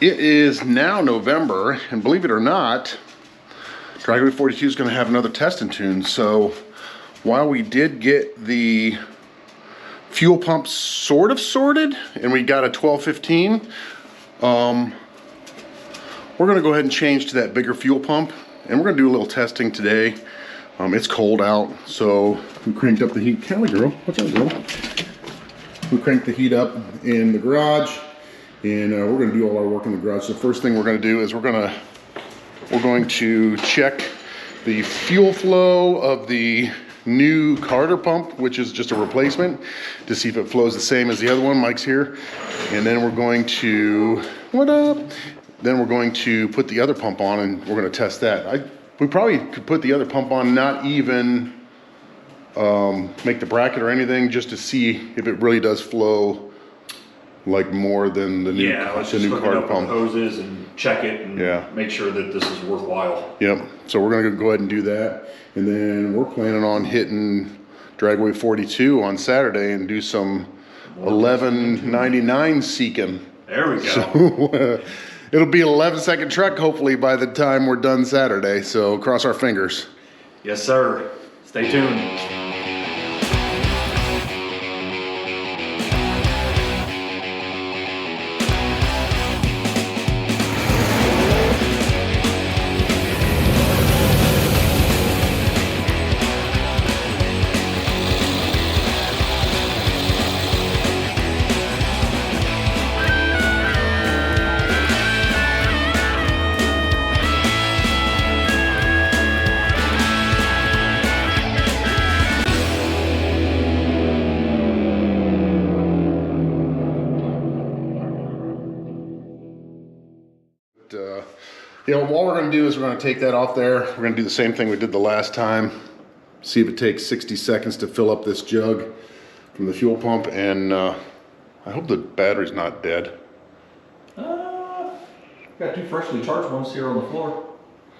It is now November, and believe it or not, Dragway 42 is going to have another test and tune. So while we did get the fuel pump sort of sorted, and we got a 1215, we're going to go ahead and change to that bigger fuel pump, and we're going to do a little testing today. It's cold out, so we cranked up the heat. Callie girl, what's up, girl? We cranked the heat up in the garage, and we're going to do all our work in the garage. So the first thing we're going to do is we're going to check the fuel flow of the new Carter pump, which is just a replacement, to see if it flows the same as the other one. Mike's here. And then we're going to, what up? Then we're going to put the other pump on, and we're going to test that. We probably could put the other pump on, not even make the bracket or anything, just to see if it really does flow like more than the new, let's just hook it up with hoses and check it and make sure that this is worthwhile. Yep. So we're gonna go ahead and do that, and then we're planning on hitting Dragway 42 on Saturday and do some 1199 seeking. There we go. So, it'll be an 11-second truck hopefully by the time we're done Saturday. So cross our fingers. Yes, sir. Stay tuned. What we're going to do is we're going to take that off there. We're going to do the same thing we did the last time. See if it takes 60 seconds to fill up this jug from the fuel pump. And I hope the battery's not dead. Got two freshly charged ones here on the floor.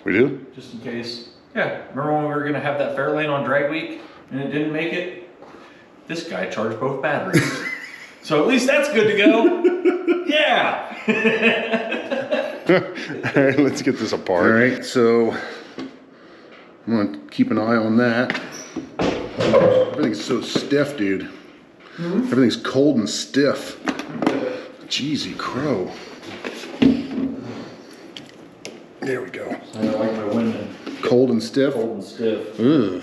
We do? Just in case. Yeah, remember when we were going to have that fair lane on drag week and it didn't make it? This guy charged both batteries. So at least that's good to go. Yeah. All right, let's get this apart. All right, so I'm gonna keep an eye on that. Everything's so stiff, dude. Everything's cold and stiff. Jeezy crow. There we go. I like my women. Cold and stiff? Cold and stiff. Ugh.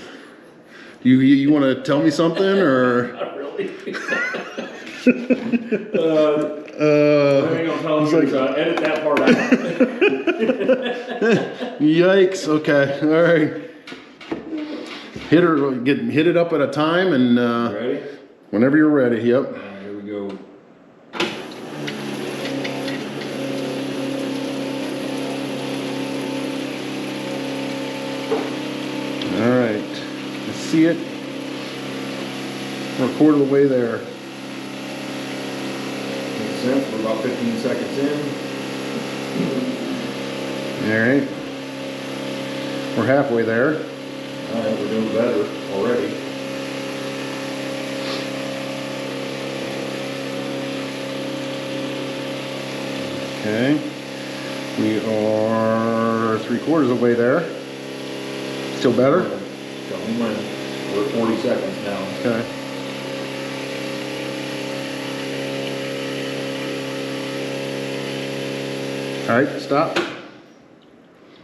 You want to tell me something, or? Not really. Edit that part out. Yikes. Okay. All right. Hit it up at a time, and ready? Whenever you're ready. Yep. Here we go. All right. I see it. We're a quarter of the way there. We're about 15 seconds in. All right. We're halfway there. All right, we're doing better already. Okay. We are 3/4 of the way there. Still better? We're at 40 seconds now. Okay. All right, stop.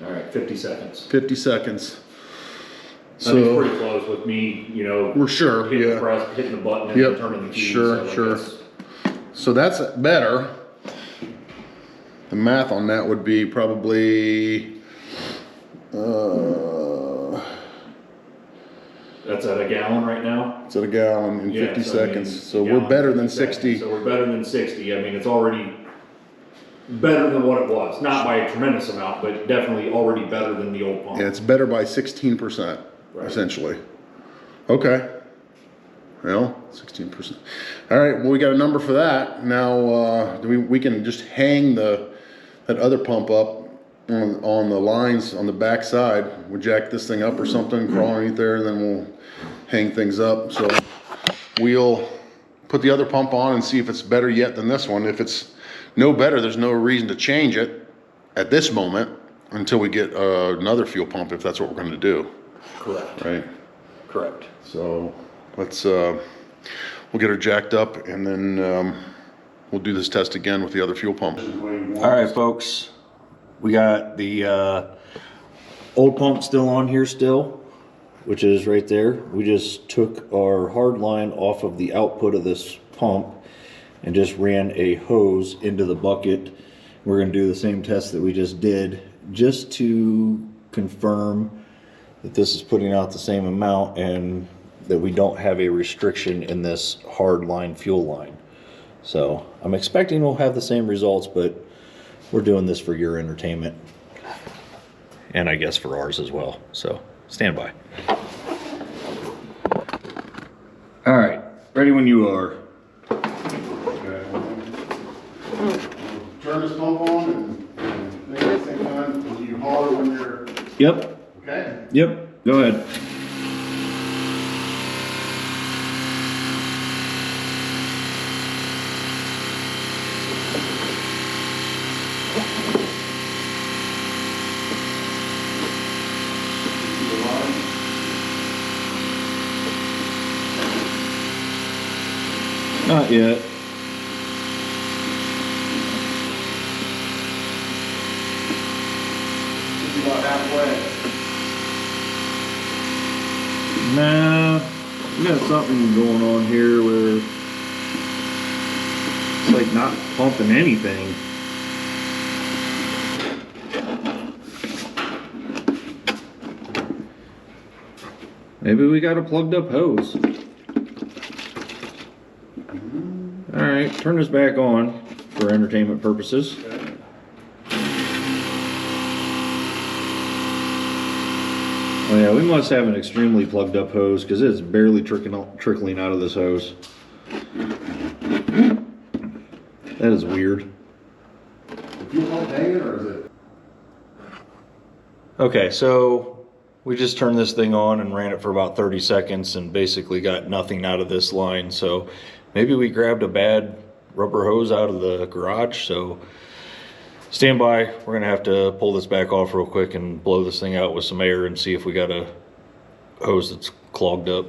All right, 50 seconds. 50 seconds. So I mean, it's pretty close with me, you know. We're sure, hitting the press, hitting the button, and then turning the key. Sure. So that's better. The math on that would be probably. That's at a gallon right now. It's at a gallon in 50 seconds. So we're better than 60. So we're better than 60. I mean, it's already better than what it was. Not by a tremendous amount, but definitely already better than the old pump. Yeah, it's better by 16%, essentially. Okay. Well, 16%. All right, well, we got a number for that. Now, we can just hang that other pump up on the lines on the back side. We'll jack this thing up or something, crawl underneath there, and then we'll hang things up. So we'll put the other pump on and see if it's better yet than this one. If it's no better. There's no reason to change it at this moment until we get another fuel pump, if that's what we're going to do. Correct. Right. Correct. So let's we'll get her jacked up, and then we'll do this test again with the other fuel pump. All right, folks, we got the old pump still on here still, which is right there. We just took our hard line off of the output of this pump and just ran a hose into the bucket. We're going to do the same test that we just did, just to confirm that this is putting out the same amount and that we don't have a restriction in this hard line fuel line. So I'm expecting we'll have the same results, but we're doing this for your entertainment, and I guess for ours as well. So stand by. All right, ready when you are. Turn this pump on and make it at the same time. And you holler when you're... Yep. Okay. Yep, go ahead. Not yet. About halfway. Nah, we got something going on here where it's like not pumping anything. Maybe we got a plugged up hose. Alright, turn this back on for entertainment purposes. Oh yeah, we must have an extremely plugged up hose because it's barely trickling out of this hose. That is weird. The fuel pump hanging, or is it? Okay, so we just turned this thing on and ran it for about 30 seconds and basically got nothing out of this line. So maybe we grabbed a bad rubber hose out of the garage. So stand by. We're gonna have to pull this back off real quick and blow this thing out with some air and see if we got a hose that's clogged up.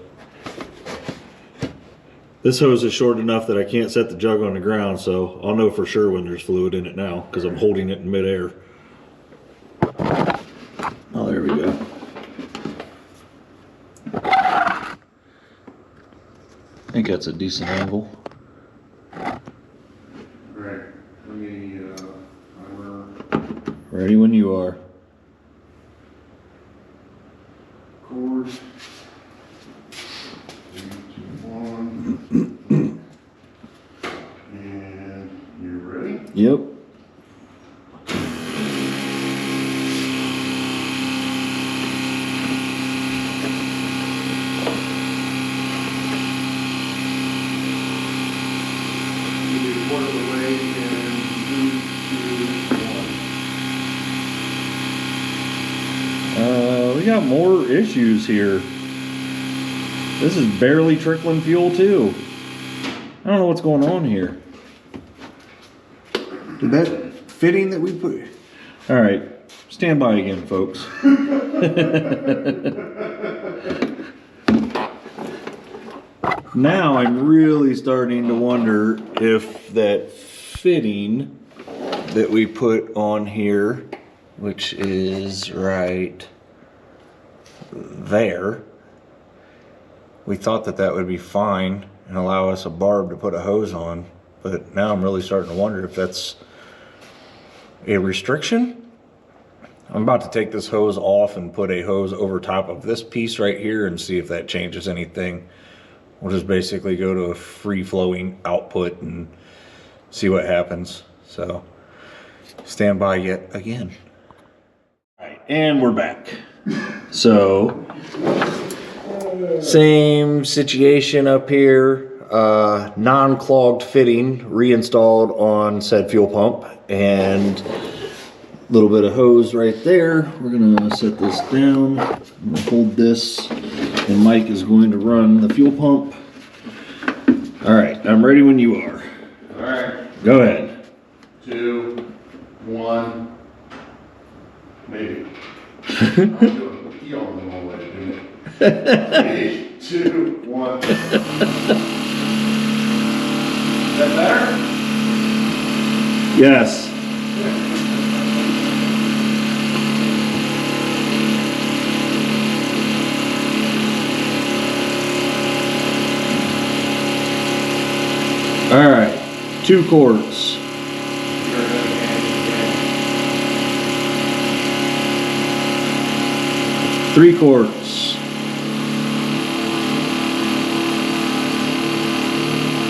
This hose is short enough that I can't set the jug on the ground, so I'll know for sure when there's fluid in it now because I'm holding it in midair. Oh, there we go. I think that's a decent angle. Right. Let me, Ready when you are. cord. 3, 2, 1. And you ready? Yep. You do a quarter of the way and 3, 2, 1. We got more issues here. This is barely trickling fuel too. I don't know what's going on here. Did that fitting that we put? All right, stand by again, folks. Now I'm really starting to wonder if that fitting that we put on here, which is right there, we thought that that would be fine and allow us a barb to put a hose on, but now I'm really starting to wonder if that's a restriction. I'm about to take this hose off and put a hose over top of this piece right here and see if that changes anything. We'll just basically go to a free-flowing output and see what happens. So stand by yet again. All right, and we're back. So same situation up here, non-clogged fitting reinstalled on said fuel pump, and a little bit of hose right there. We're gonna set this down. I'm gonna hold this, and Mike is going to run the fuel pump. All right, I'm ready when you are. All right. Go ahead. You don't know what to do. 3, 2, 1. Is that better? Yes. All right, 2 quarts. 3 quarts.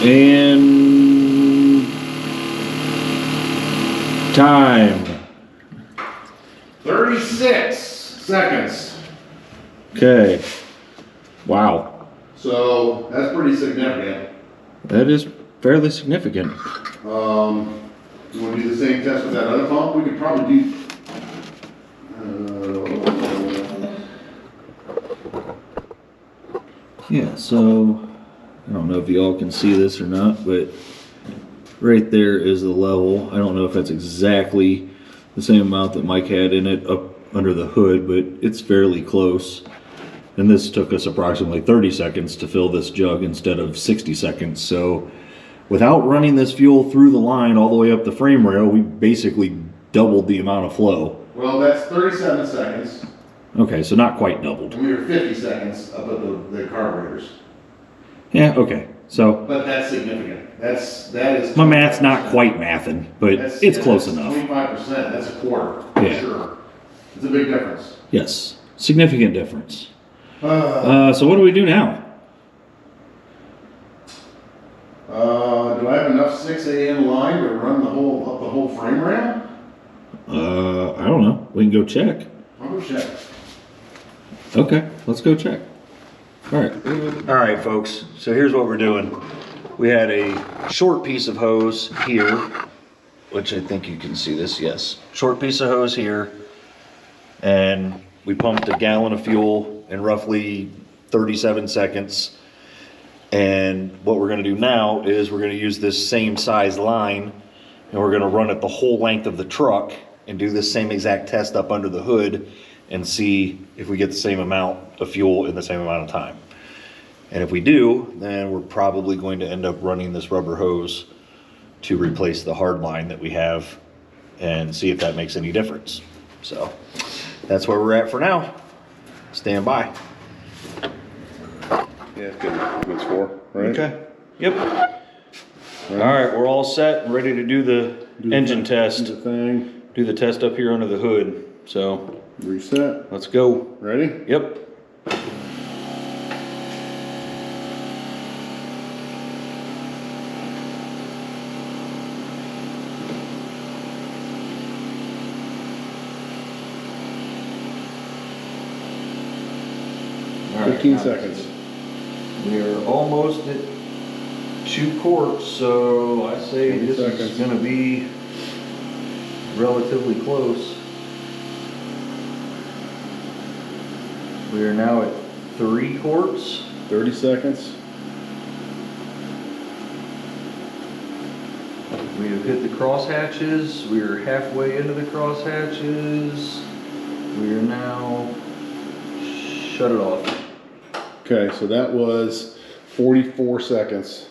And time. 36 seconds. Okay. Wow. So that's pretty significant. That is fairly significant. You want to do the same test with that other pump? We could probably do. Yeah, so I don't know if y'all can see this or not, but right there is the level. I don't know if that's exactly the same amount that Mike had in it up under the hood, but it's fairly close. And this took us approximately 30 seconds to fill this jug instead of 60 seconds. So without running this fuel through the line all the way up the frame rail, we basically doubled the amount of flow. Well, that's 37 seconds. Okay, so not quite doubled. And we were 50 seconds up at the carburetors. Yeah, okay. So But that's significant. That is. my math's not quite mathing, but it's close enough. 25%. That's a quarter. Yeah. Sure. It's a big difference. Yes, significant difference. So what do we do now? Do I have enough 6 a.m. line to run up the whole frame rail? I don't know. We can go check. I'll go check. Okay, let's go check. All right, folks. So here's what we're doing. We had a short piece of hose here, which I think you can see this. Yes, short piece of hose here, and we pumped a gallon of fuel in roughly 37 seconds. And what we're going to do now is we're going to use this same size line, and we're going to run it the whole length of the truck and do this same exact test up under the hood and see if we get the same amount of fuel in the same amount of time. And if we do, then we're probably going to end up running this rubber hose to replace the hard line that we have and see if that makes any difference. So that's where we're at for now. Stand by. Yeah, good score, right? Okay. Yep. All right, we're all set and ready to do the engine test. Do the test up here under the hood. So Reset. let's go. Ready? Yep. All right, 15 seconds. We are almost at 2 quarts, so I say 20 this seconds. is going to be relatively close. We are now at 3 quarts. 30 seconds. We have hit the crosshatches. We are halfway into the crosshatches. We are now shut it off. Okay, so that was 44 seconds.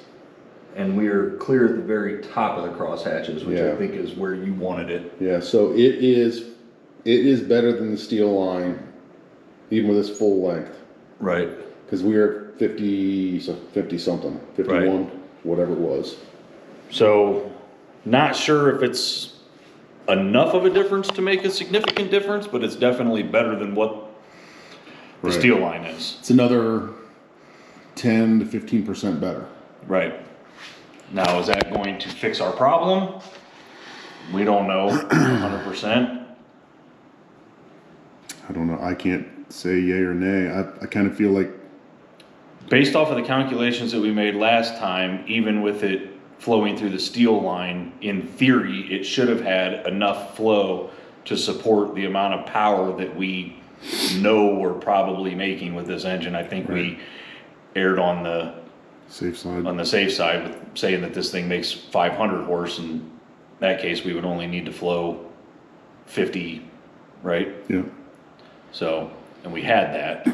And we are clear at the very top of the crosshatches, which Yeah. I think is where you wanted it. Yeah, so it is better than the steel line, even with its full length. Right. Because we were at 50 something, 51, whatever it was. So, not sure if it's enough of a difference to make a significant difference, but it's definitely better than what the steel line is. It's another 10 to 15% better. Right. Now, is that going to fix our problem? We don't know 100%. I don't know. I can't say yay or nay. I kind of feel like, Based off of the calculations that we made last time, even with it flowing through the steel line, in theory, it should have had enough flow to support the amount of power that we know we're probably making with this engine. I think we erred on the safe side. safe side with saying that this thing makes 500 horse. In that case, we would only need to flow 50, right? Yeah. So, and we had that,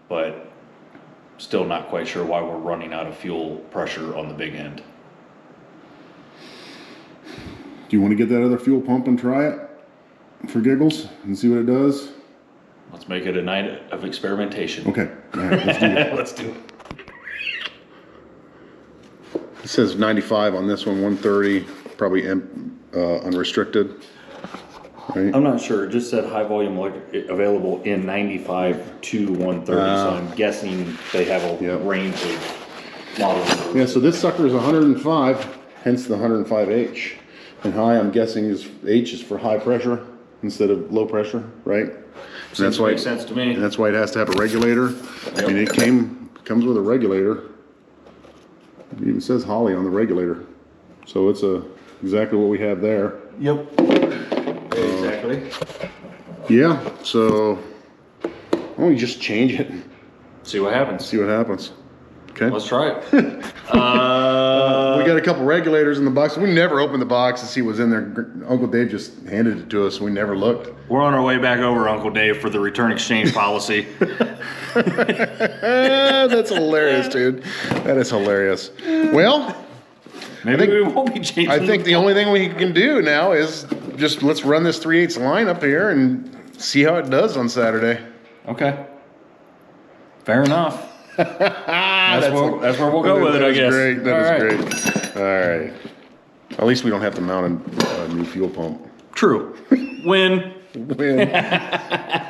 but still not quite sure why we're running out of fuel pressure on the big end. Do you want to get that other fuel pump and try it for giggles and see what it does? Let's make it a night of experimentation. Okay, all right, let's do it. Let's do it. It says 95 on this one, 130, probably unrestricted. Right? I'm not sure. It just said high volume available in 95 to 130. So I'm guessing they have a Yep. range of models. Yeah, so this sucker is 105, hence the 105H. And high, I'm guessing is H is for high pressure instead of low pressure, right? And that's why Makes sense to me. And that's why it has to have a regulator. I mean, it comes with a regulator. It even says Holly on the regulator. So it's exactly what we have there. Yep. Exactly. Yeah, so why don't we just change it and See what happens. see what happens? Okay. Let's try it. We got a couple regulators in the box. We never opened the box to see what's in there. Uncle Dave just handed it to us. We never looked. We're on our way back over, Uncle Dave, for the return exchange policy. That's hilarious, dude. That is hilarious. Well, Maybe we won't be changing. I think the only thing we can do now is just let's run this 3/8 line up here and see how it does on Saturday. Okay. Fair enough. That's where we'll go with it, I guess. Great. That is All right. great. All right. At least we don't have to mount a new fuel pump. True. Win. Win.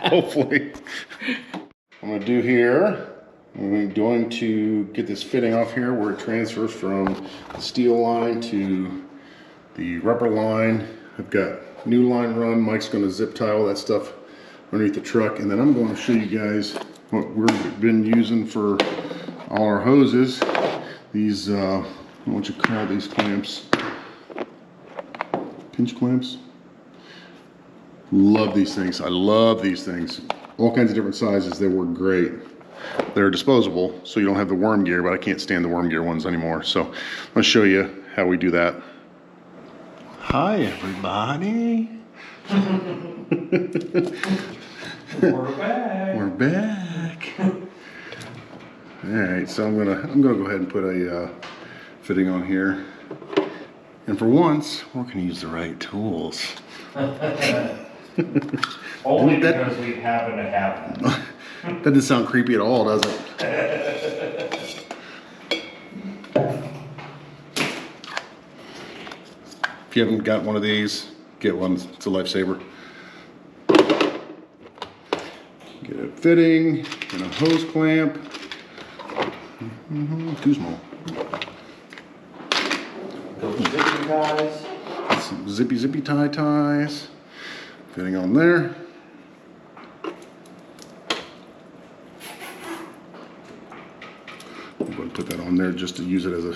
Hopefully. I'm going to do here. I'm going to get this fitting off here where it transfers from the steel line to the rubber line. I've got new line run. Mike's going to zip tie all that stuff underneath the truck, and then I'm going to show you guys what we've been using for all our hoses. These, what you call these clamps? Pinch clamps. Love these things. I love these things. All kinds of different sizes. They work great. They're disposable, so you don't have the worm gear, but I can't stand the worm gear ones anymore. So I'm going to show you how we do that. Hi, everybody. We're back. We're back. All right, so I'm gonna go ahead and put a fitting on here. And for once, we're gonna use the right tools. Only because we happen to have them. That doesn't sound creepy at all, does it? If you haven't got one of these, get one. It's a lifesaver. Get a fitting and a hose clamp. Too small. Those zippy guys. Some zippy ties. Fitting on there. I'm going to put that on there just to use it as a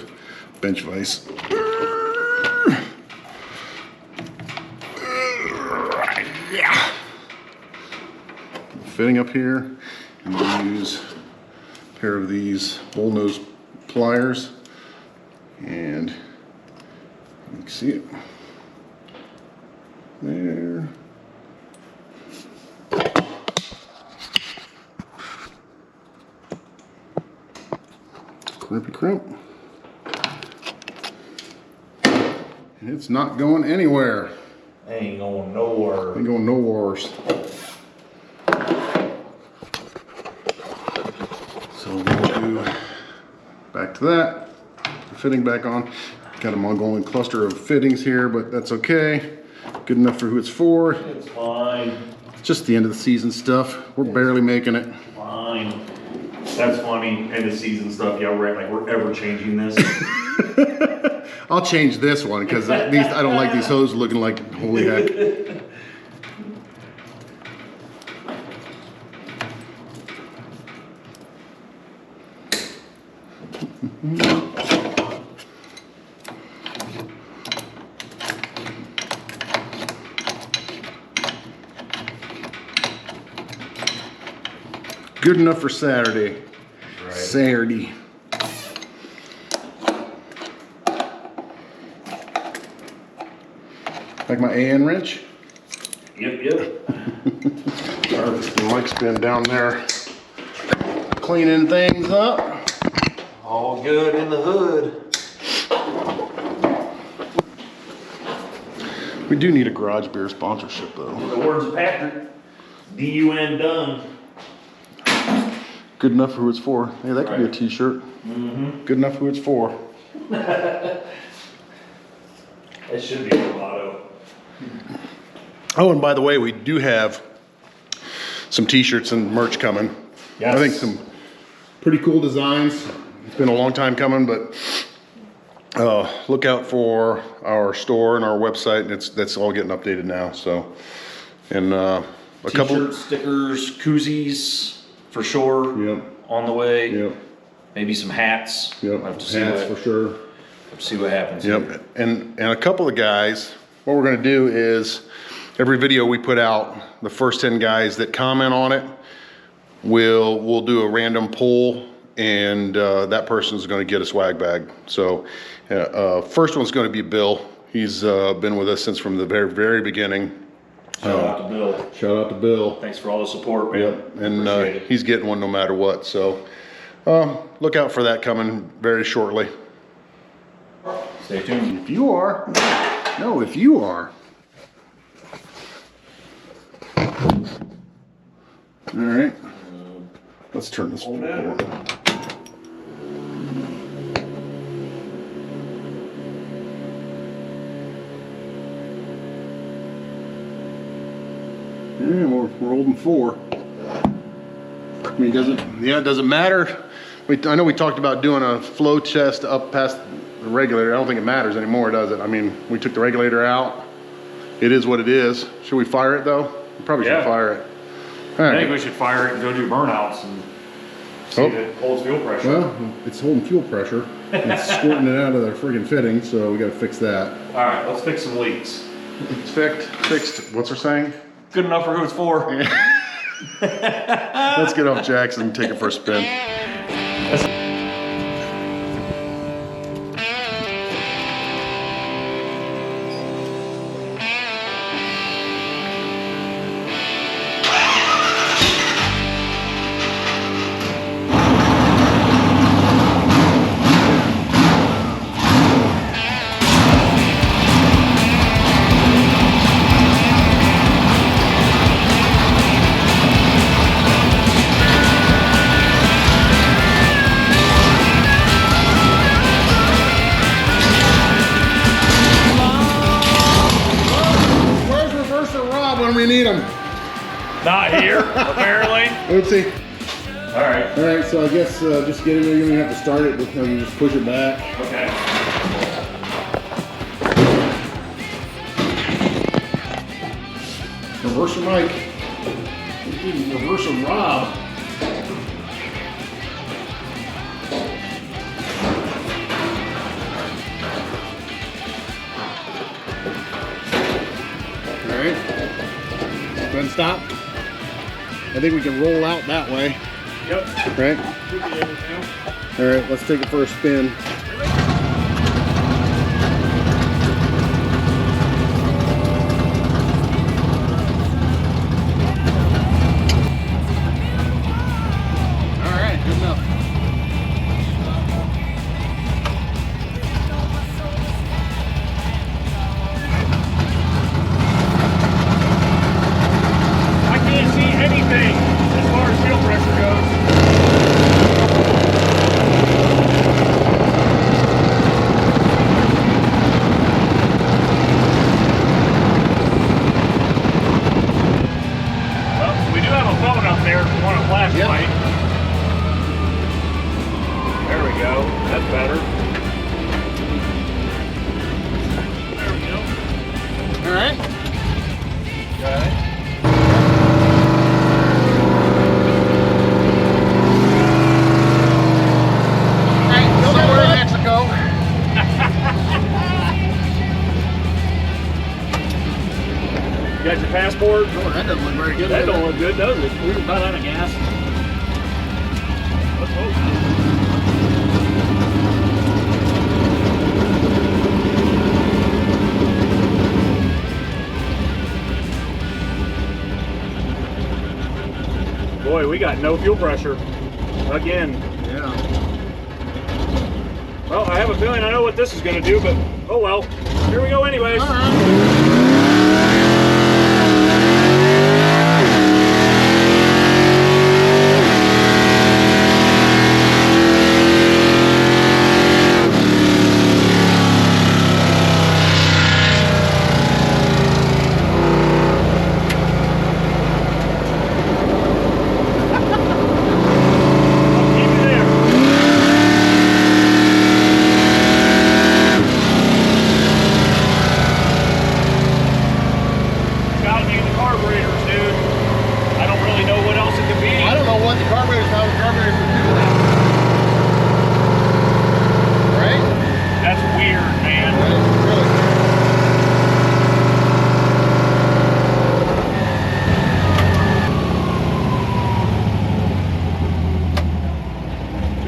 bench vise. Yeah. Fitting up here, I'm going to use a pair of these bullnose pliers, and you can see it there. Crimpy crimp. And it's not going anywhere. Ain't going nowhere. Ain't going nowhere. So we'll do back to that. The fitting back on. Got a Mongolian cluster of fittings here, but that's okay. Good enough for who it's for. It's fine. Just the end of the season stuff. We're barely making it. Fine. That's funny. End of season stuff. Yeah, right. Like we're ever changing this. I'll change this one because I don't like these hoses looking like holy heck. Good enough for Saturday. Right. Saturday. Like my AN wrench. Yep. Mike's been down there cleaning things up. All good in the hood. We do need a garage beer sponsorship though. The words of Patrick, D-U-N done. Good enough for who it's for. Hey, that could be a Right. t-shirt. Good enough for who it's for. It should be a motto. Oh, and by the way, we do have some t-shirts and merch coming. Yes. I think some pretty cool designs. It's been a long time coming, but look out for our store and our website. That's all getting updated now. So, and a couple. T-shirts, stickers, koozies, for sure. Yep. On the way. Yep. Maybe some hats. Yep. We'll have to see Hats what, for sure. see what happens. Yep. And a couple of guys. What we're gonna do is every video we put out, the first 10 guys that comment on it, we'll do a random poll, and that person's going to get a swag bag. So first one's going to be Bill. He's been with us since from the very, very beginning. Shout out to Bill. Shout out to Bill. Thanks for all the support, man. Yep. And Appreciate it. he's getting one no matter what. So look out for that coming very shortly. Stay tuned. If you are. No, if you are. All right. Let's turn this forward. Yeah, we're holding 4. I mean, it doesn't matter. I know we talked about doing a flow test up past the regulator. I don't think it matters anymore, does it? I mean, we took the regulator out. It is what it is. Should we fire it though? We probably should Yeah. fire it. All I right. think we should fire it and go do burnouts and see if it holds fuel pressure. Well, it's holding fuel pressure. It's squirting it out of the friggin' fitting, so we gotta fix that. All right, let's fix some leaks. It's fixed. What's her saying? Good enough for who it's for. Let's get off Jackson and take it for a spin. Where's Reverser Rob when we need him? Not here, apparently. Oopsie. All right. All right, so I guess just get in there. You're gonna have to start it because you just push it back. Okay. Reverser Mike. Reverser Rob. All right. Go ahead and stop. I think we can roll out that way. Yep. Right? We'll be able to. All right, let's take it for a spin. All right, good enough. I can't see anything as far as fuel pressure goes. Well, we do have a phone up there if you want a flashlight. There we go. That's better. There we go. All right. Okay. Somewhere in Mexico. You got your passport? Oh, that doesn't look very good. That don't look good, does it? We're about out of gas. Let's hope. Boy, we got no fuel pressure. Again. Yeah. Well, I have a feeling I know what this is going to do, but oh well. Here we go anyways. All right.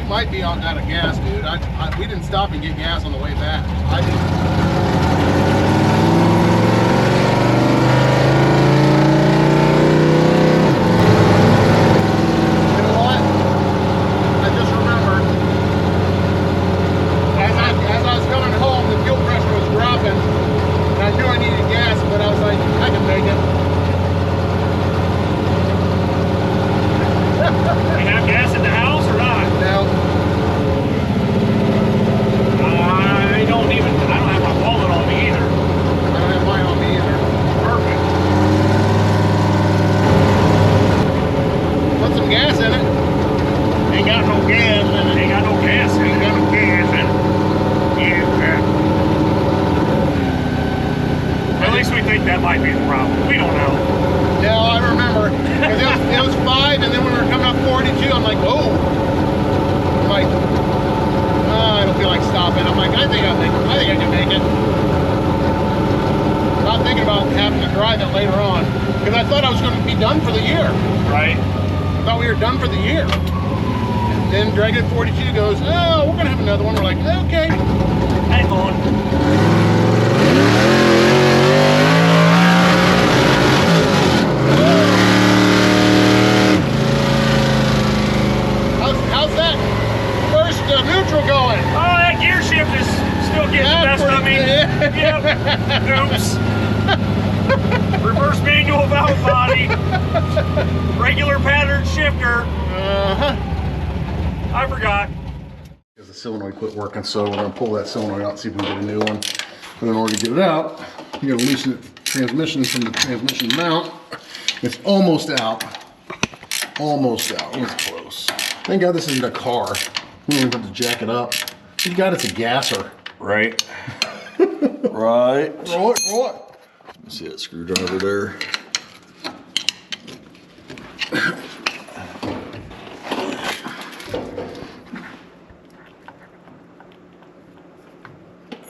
Might be out of gas, dude. We didn't stop and get gas on the way back. You know what? I just remembered. As I was coming home, the fuel pressure was dropping, and I knew I needed gas, but I was like, I can make it. We have gas in the house or not? No. I don't have my wallet on me either. I don't have mine on me either. Perfect. Put some gas in it. Ain't got no gas in it. Ain't got no gas in it. Ain't got no gas in it. Yeah. At least we think that might be the problem. We don't know. Yeah, I remember. 'Cause it was 5, and then when we were coming up 42, I'm like, whoa. I'm like, I don't feel like stopping. I'm like, I think I can make it. Not thinking about having to drive it later on, because I thought I was going to be done for the year. Right. I thought we were done for the year. And then Dragway 42 goes, oh, we're going to have another one. We're like, okay. Hang on. How's that first neutral going? Oh, that gear shift is still getting the best of me. Yep. Oops. Reverse manual valve body. Regular pattern shifter. I forgot. Because the solenoid quit working, so we're going to pull that solenoid out and see if we can get a new one. But in order to get it out, you got to loosen the transmission from the transmission mount. It's almost out. Almost out. It's close. Thank God this isn't a car. We don't even have to jack it up. Thank God it's a gasser. Right. Right. Roll it, roll it. See that screwdriver there?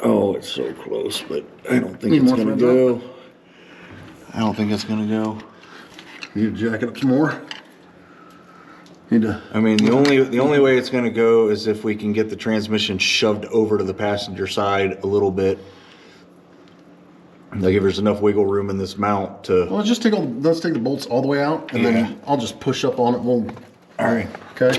Oh, it's so close, but I don't think it's gonna go. I don't think it's gonna go. Need to jack it up some more. I mean, the only way it's gonna go is if we can get the transmission shoved over to the passenger side a little bit. Like if there's enough wiggle room in this mount to. Well, let's take the bolts all the way out, and then I'll just push up on it. We'll. All right. Okay.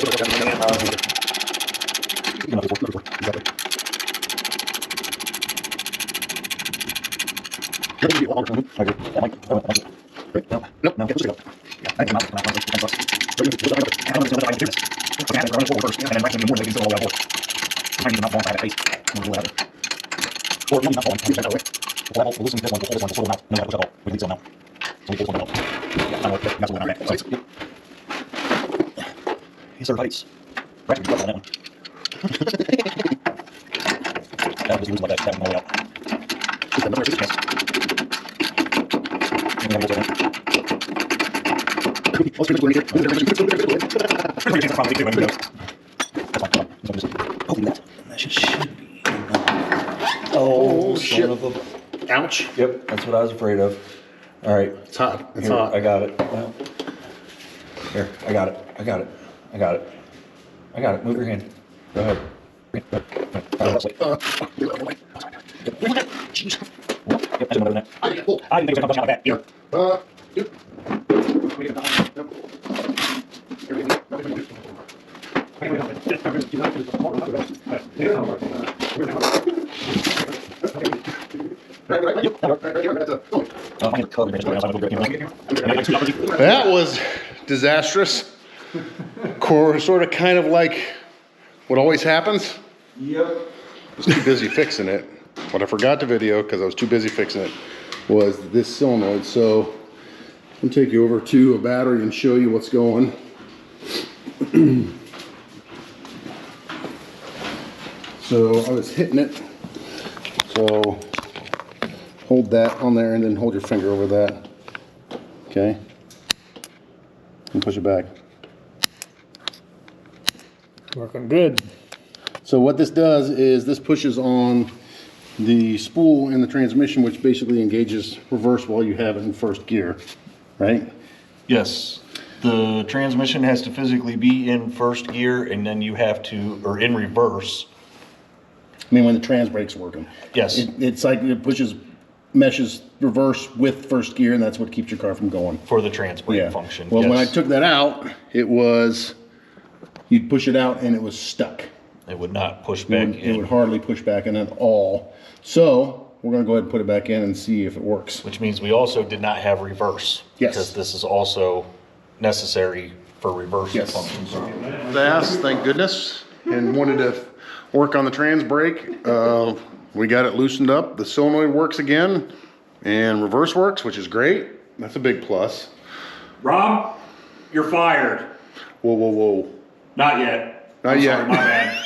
These are heights. That was used like that one way out. Oh, shit. Ouch. Yep, that's what I was afraid of. All right. It's hot. It's Here, hot. I got it. Well, here, I got it. I got it. I got it. I got it. Move your hand. Go ahead. Jeez. Yep, that's another net. I didn't think it was going to come out of that. Here. Yep. That was disastrous. Sort of kind of like what always happens. Yep. I was too busy fixing it. What I forgot to video, because I was too busy fixing it, was this solenoid. So I'm take you over to a battery and show you what's going. So I was hitting it. So hold that on there and then hold your finger over that. Okay. And push it back. Working good. So what this does is this pushes on the spool in the transmission, which basically engages reverse while you have it in first gear, right? Yes. The transmission has to physically be in first gear, and then you have to, or in reverse. I mean, when the trans brake's working. Yes. It's like it meshes reverse with first gear, and that's what keeps your car from going. For the trans brake Yeah. function. Well, yes. when I took that out, it was, you'd push it out and it was stuck. It would not push back It in. would hardly push back in at all. So we're gonna go ahead and put it back in and see if it works. Which means we also did not have reverse. Yes. Because this is also necessary for reverse Yes. functions. Fast, thank goodness, and wanted to work on the trans brake. We got it loosened up. The solenoid works again, and reverse works, which is great. That's a big plus. Rob, you're fired. Whoa, whoa, whoa. Not yet. Not I'm yet. Sorry, my bad.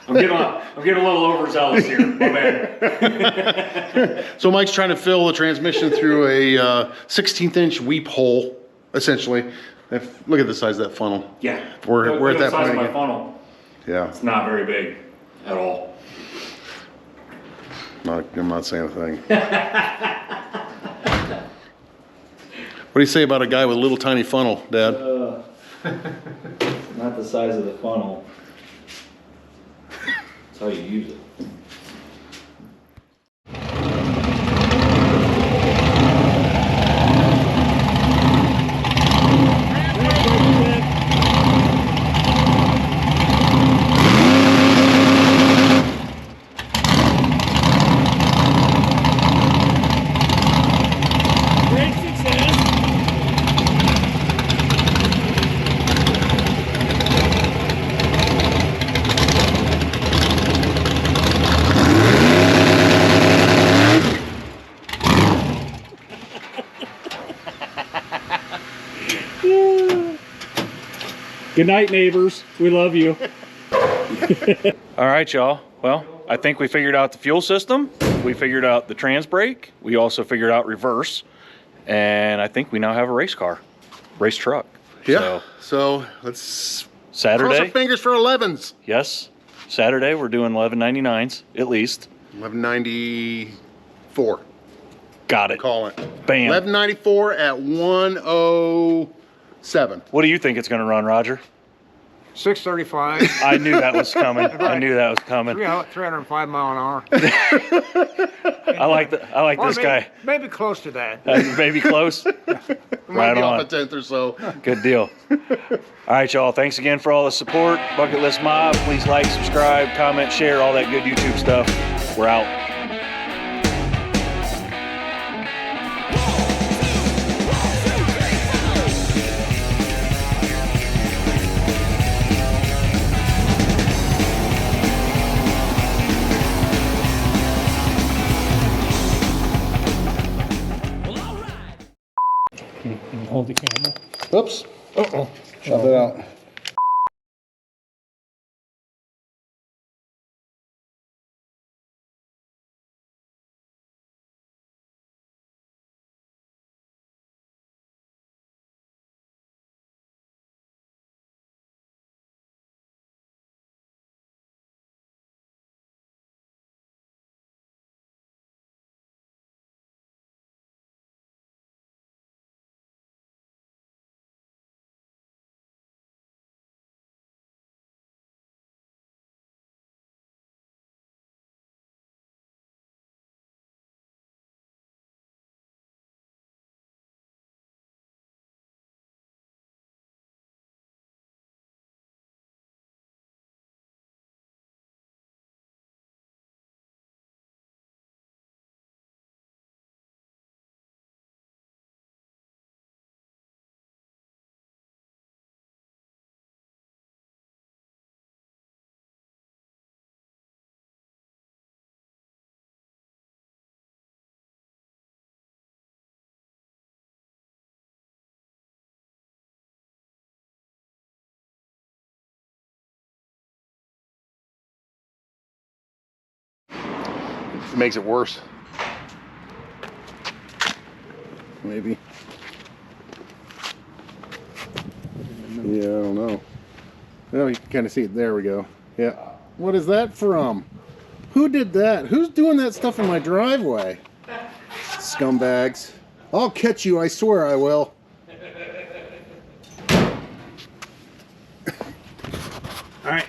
I'm getting a little overzealous here. My bad. So Mike's trying to fill the transmission through a 16th inch weep hole, essentially. Look at the size of that funnel. Yeah. We're at that the size point of my again. funnel. Yeah, It's not very big at all. I'm not saying a thing. What do you say about a guy with a little tiny funnel, Dad? Not the size of the funnel. That's how you use it. Great success. Good night, neighbors. We love you. All right, y'all. Well, I think we figured out the fuel system. We figured out the trans brake. We also figured out reverse. And I think we now have a race car, race truck. Yeah, so let's cross our Saturday, fingers for 11s. yes. Saturday, we're doing 11.99s at least. 1194, Got it. call it. Bam. 1194 at 107. What do you think it's going to run, Roger? 635, I knew that was coming. I knew that was coming. 305 mile an hour. I like Or this maybe, guy. maybe close to that. Maybe close. Might Right be on. off a tenth or so. Good deal. All right, y'all. Thanks again for all the support. Bucket List Mob. Please like, subscribe, comment, share, all that good YouTube stuff. We're out. Hold the camera. Oops. Uh-oh. Shut it out. It makes it worse. Maybe. Yeah, I don't know. Well, you can kind of see it. There we go. Yeah. What is that from? Who did that? Who's doing that stuff in my driveway? Scumbags. I'll catch you, I swear I will. All right.